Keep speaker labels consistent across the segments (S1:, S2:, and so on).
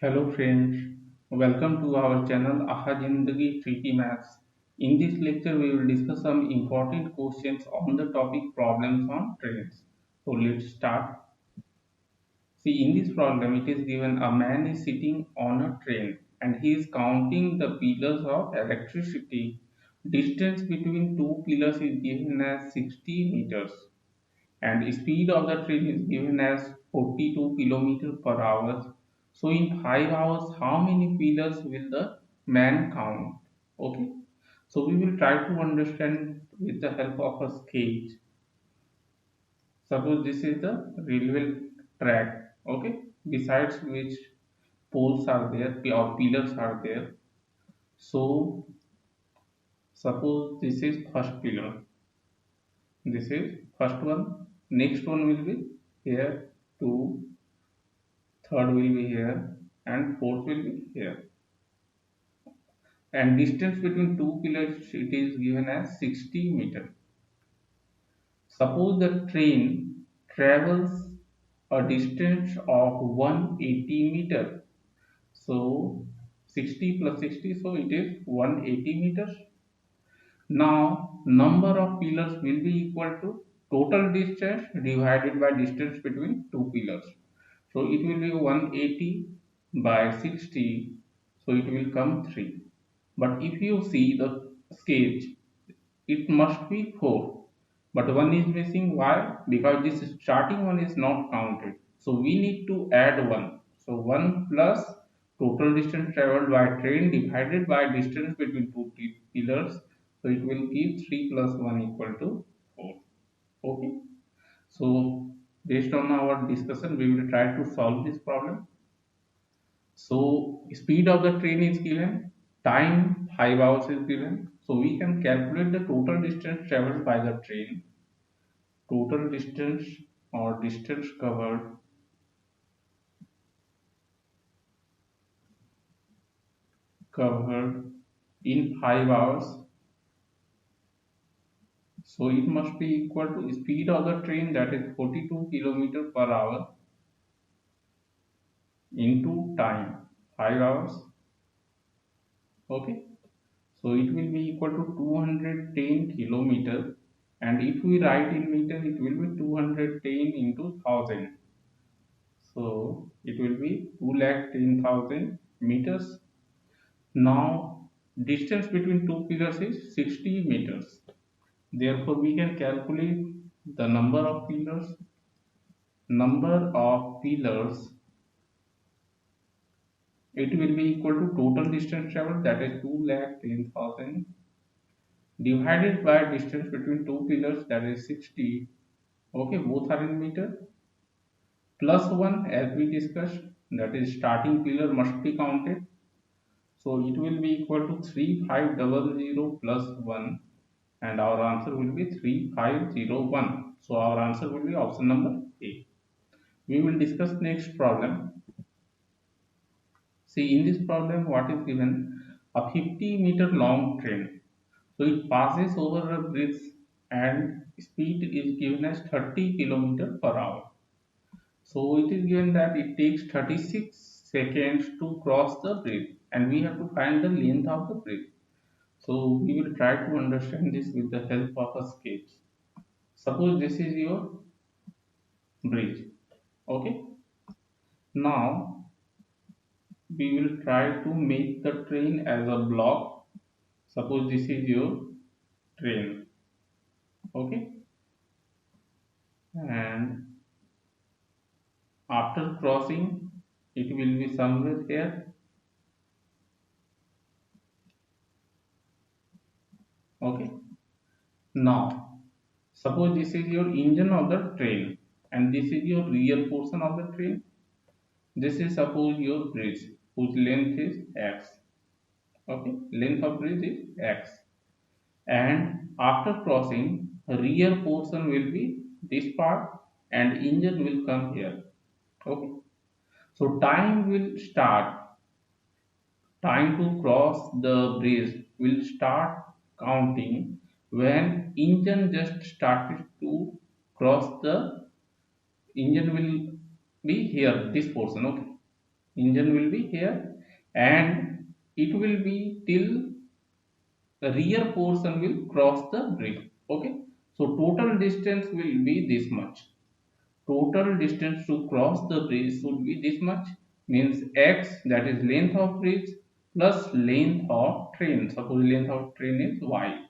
S1: Hello friends, welcome to our channel Aha Zindagi Tricky Maths. In this lecture, we will discuss some important questions on the topic problems on trains. So let's start. See, in this problem, it is given a man is sitting on a train and he is counting the pillars of electricity. Distance between two pillars is given as 60 meters and speed of the train is given as 42 kilometers per hour. So in 5 hours, how many pillars will the man count? Okay. So we will try to understand with the help of a sketch. Suppose this is the railway track. Okay. Besides which poles are there or pillars are there. So suppose this is first pillar. This is first one. Next one will be here, two, third will be here, and fourth will be here. And distance between two pillars it is given as 60 meter. Suppose the train travels a distance of 180 meter. So 60 plus 60, so it is 180 meters. Now number of pillars will be equal to total distance divided by distance between two pillars. So it will be 180 by 60, so it will come 3. But if you see the sketch, it must be 4. But 1 is missing. Why? Because this starting one is not counted. So we need to add 1. So 1 plus total distance traveled by train divided by distance between two pillars. So it will give 3 plus 1 equal to 4. Okay. So based on our discussion, we will try to solve this problem. So speed of the train is given, time 5 hours is given. So we can calculate the total distance traveled by the train. Total distance or distance covered in 5 hours. So it must be equal to speed of the train, that is 42 kilometer per hour, into time 5 hours. Okay. So it will be equal to 210 kilometer, and if we write in meter, it will be 210 into 1000. So it will be 210,000 meters. Now distance between two pillars is 60 meters. Therefore we can calculate the number of pillars. Number of pillars, it will be equal to total distance traveled, that is 210,000, divided by distance between two pillars, that is 60. Okay, both are in meter, plus 1 as we discussed, that is starting pillar must be counted. So it will be equal to 3500 plus 1, and our answer will be 3501. So our answer will be option number A. We will discuss next problem. See, in this problem what is given, a 50-meter long train. So it passes over a bridge and speed is given as 30 kilometer per hour. So it is given that it takes 36 seconds to cross the bridge and we have to find the length of the bridge. So we will try to understand this with the help of a sketch. Suppose this is your bridge. Okay. Now we will try to make the train as a block. Suppose this is your train. Okay. And after crossing, it will be somewhere here. Okay. Now suppose this is your engine of the train and this is your rear portion of the train. This is suppose your bridge whose length is x. Okay, length of bridge is x, and after crossing, rear portion will be this part and engine will come here. Okay, so time to cross the bridge will start counting when engine just started to cross the engine will be here, this portion. Okay, Engine will be here, and it will be till the rear portion will cross the bridge. Okay, so total distance will be this much. Total distance to cross the bridge should be this much, means x, that is length of bridge, plus length of train. Suppose length of train is y,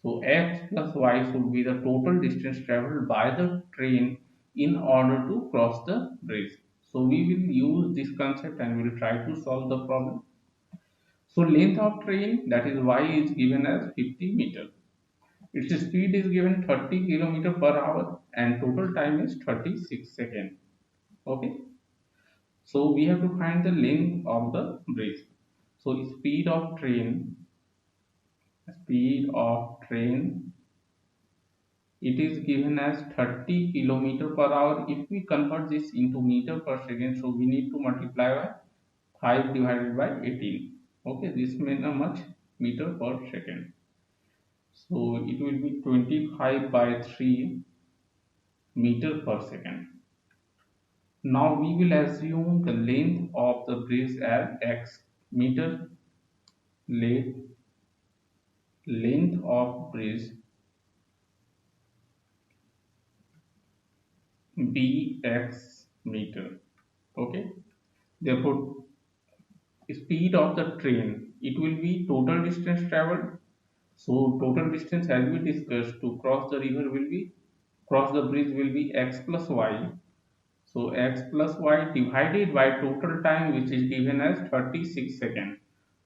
S1: so x plus y should be the total distance traveled by the train in order to cross the bridge. So we will use this concept and we will try to solve the problem. So length of train, that is y, is given as 50 meter. Its speed is given 30 kilometer per hour and total time is 36 seconds. Okay. So we have to find the length of the bridge. So speed of train, it is given as 30 kilometer per hour. If we convert this into meter per second, so we need to multiply by 5 divided by 18. Okay, this means how much meter per second. So it will be 25 by 3 meter per second. Now we will assume the length of the bridge as x meter. Length of bridge bx meter. Okay. Therefore, speed of the train, it will be total distance traveled. So total distance, as we discussed, to cross the river will be cross the bridge will be x plus y. So x plus y divided by total time, which is given as 36 seconds.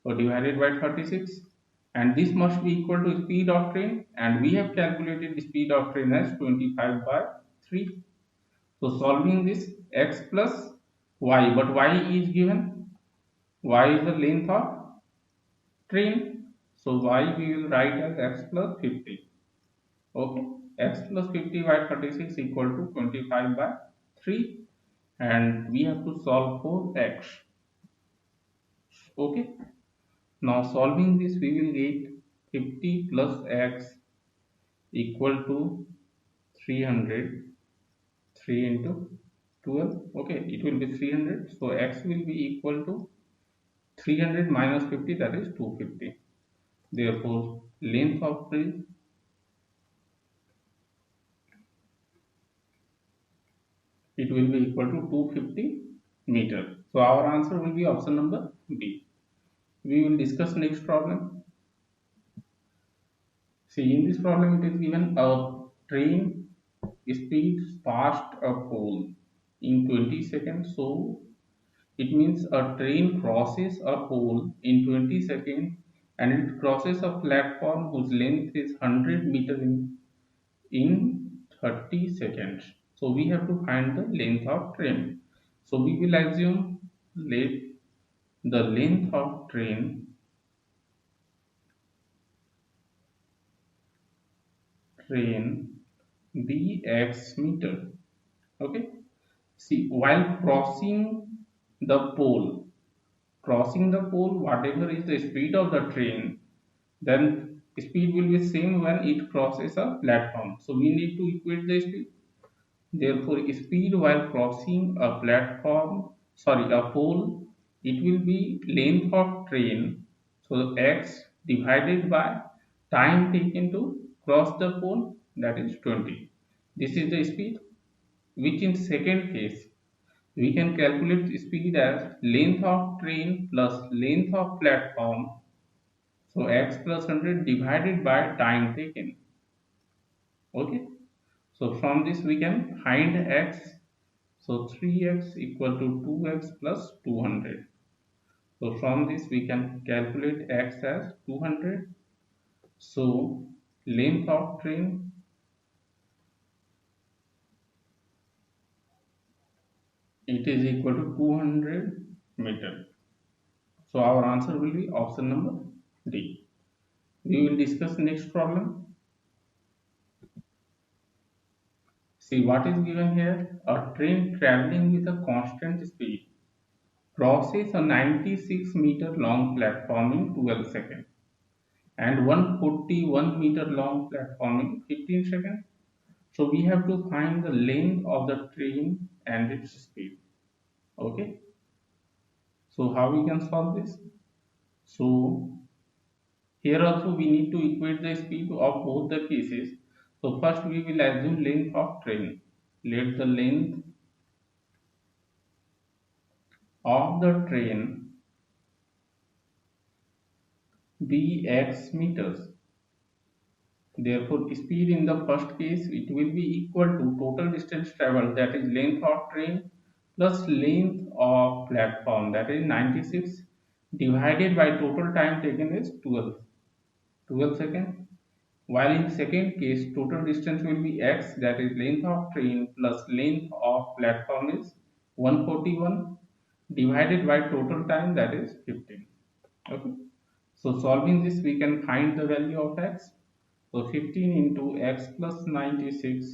S1: So divided by 36, and this must be equal to speed of train, and we have calculated the speed of train as 25 by 3. So solving this, x plus y, but y is given, y is the length of train. So y we will write as x plus 50. Okay, x plus 50 by 36 equal to 25 by 3, and we have to solve for x. Okay, now solving this, we will get 50 plus x equal to 300. 3 into 12. Okay, it will be 300. So x will be equal to 300 minus 50, that is 250. Therefore, length of bridge, it will be equal to 250 meter. So our answer will be option number B. We will discuss next problem. See, in this problem it is given a train speeds past a pole in 20 seconds. So it means a train crosses a pole in 20 seconds, and it crosses a platform whose length is 100 meters in 30 seconds. So we have to find the length of train. So we will assume let the length of train be x meter. Okay. See, while crossing the pole, whatever is the speed of the train, then speed will be same when it crosses a platform. So we need to equate the speed. Therefore, speed while crossing a a pole, it will be length of train. So x divided by time taken to cross the pole, that is 20. This is the speed, which in second case we can calculate speed as length of train plus length of platform. So x plus 100 divided by time taken. Okay. So from this we can find x. So 3x equal to 2x plus 200. So from this we can calculate x as 200. So length of train, it is equal to 200 meter. So our answer will be option number D. We will discuss next problem. See what is given here. A train traveling with a constant speed crosses a 96-meter long platform in 12 seconds and 141-meter long platform in 15 seconds. So we have to find the length of the train and its speed. Okay. So how we can solve this? So here also we need to equate the speed of both the cases. So first we will assume length of train. Let the length of the train be x meters. Therefore, speed in the first case it will be equal to total distance traveled, that is length of train plus length of platform, that is 96, divided by total time taken is 12 seconds. While in second case total distance will be x, that is length of train plus length of platform is 141, divided by total time, that is 15. Okay. So solving this we can find the value of x. So 15 into x plus 96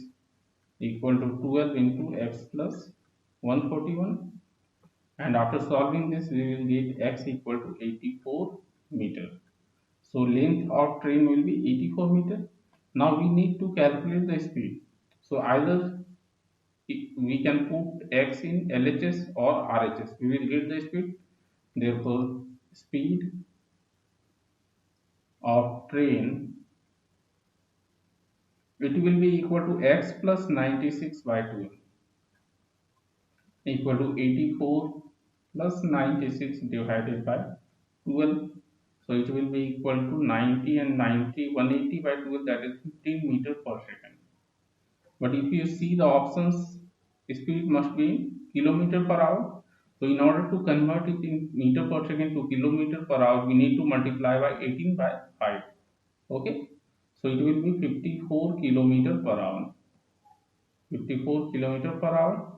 S1: equal to 12 into x plus 141, and after solving this we will get x equal to 84 meter. So length of train will be 84 meter. Now we need to calculate the speed. So either we can put x in LHS or RHS. We will get the speed. Therefore, speed of train, it will be equal to x plus 96 by 12 equal to 84 plus 96 divided by 12. So it will be equal to 90 and 90, 180 by 12, that is 15 meter per second. But if you see the options, speed must be in kilometer per hour. So in order to convert it in meter per second to kilometer per hour, we need to multiply by 18 by 5. Okay. So it will be 54 kilometer per hour. 54 kilometer per hour.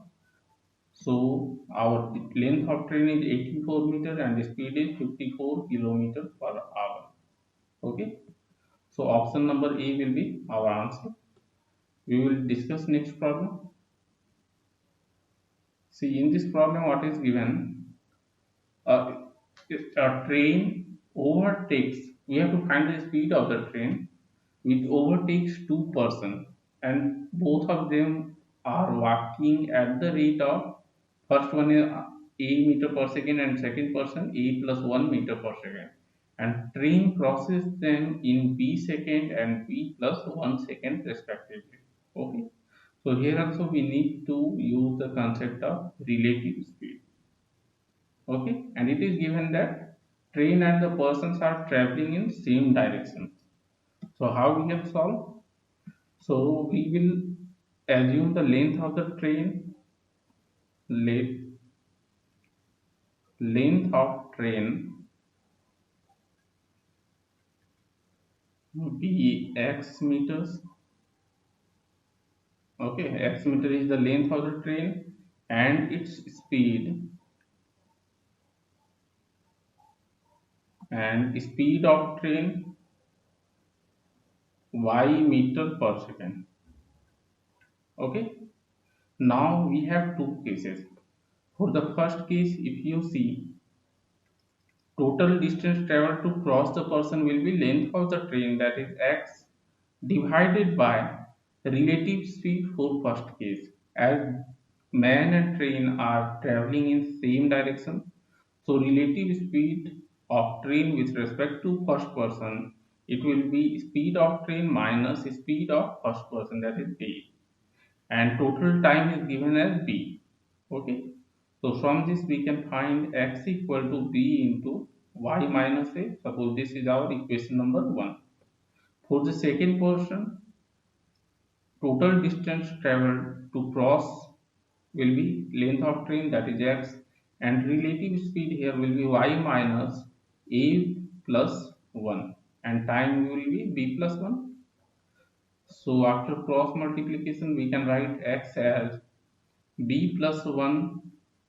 S1: So our length of train is 84 meter and the speed is 54 kilometer per hour. Okay. So option number A will be our answer. We will discuss next problem. See, in this problem what is given, uh, a train overtakes, we have to find the speed of the train, which overtakes two person, and both of them are walking at the rate of, first one is a meter per second and second person a plus 1 meter per second, and train crosses them in b second and b plus 1 second respectively. Okay. So here also we need to use the concept of relative speed. Okay, and it is given that train and the persons are traveling in same direction. So how we can solve? So we will assume the length of the train, length of train be x meters. Okay, x meter is the length of the train and its speed of train y meter per second. Okay, now we have two cases. For the first case, if you see, total distance traveled to cross the person will be length of the train, that is x, divided by relative speed for first case, as man and train are traveling in same direction. So relative speed of train with respect to first person, it will be speed of train minus speed of first person, that is a, and total time is given as b. Okay. So from this we can find x equal to b into y minus a. Suppose this is our equation number 1. For the second portion, total distance traveled to cross will be length of train, that is x, and relative speed here will be y minus a plus 1, and time will be b plus 1. So after cross multiplication we can write x as b plus 1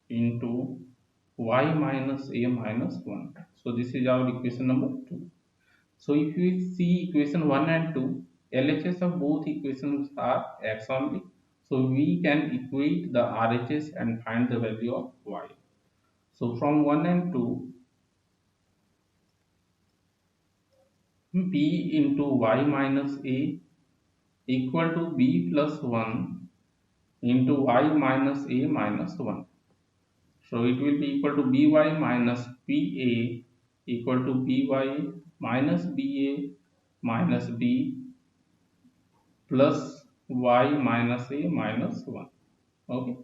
S1: into y minus a minus 1. So this is our equation number 2. So if we see equation 1 and 2, LHS of both equations are x only. So we can equate the RHS and find the value of y. So from 1 and 2, b into y minus a equal to b plus 1 into y minus a minus 1. So it will be equal to by minus ba equal to by minus ba minus b plus y minus a minus 1. Okay.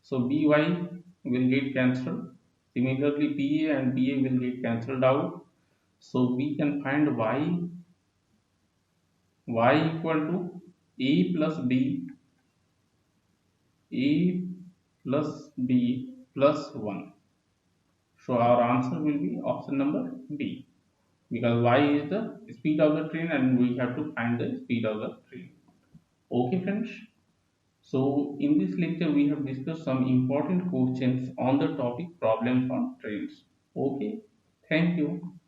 S1: So by will get cancelled. Similarly, ba and ba will get cancelled out. So we can find y equal to a plus b, a plus b plus 1. So our answer will be option number B, because y is the speed of the train and we have to find the speed of the train. Okay friends. So in this lecture we have discussed some important questions on the topic problems on trains. Okay. Thank you.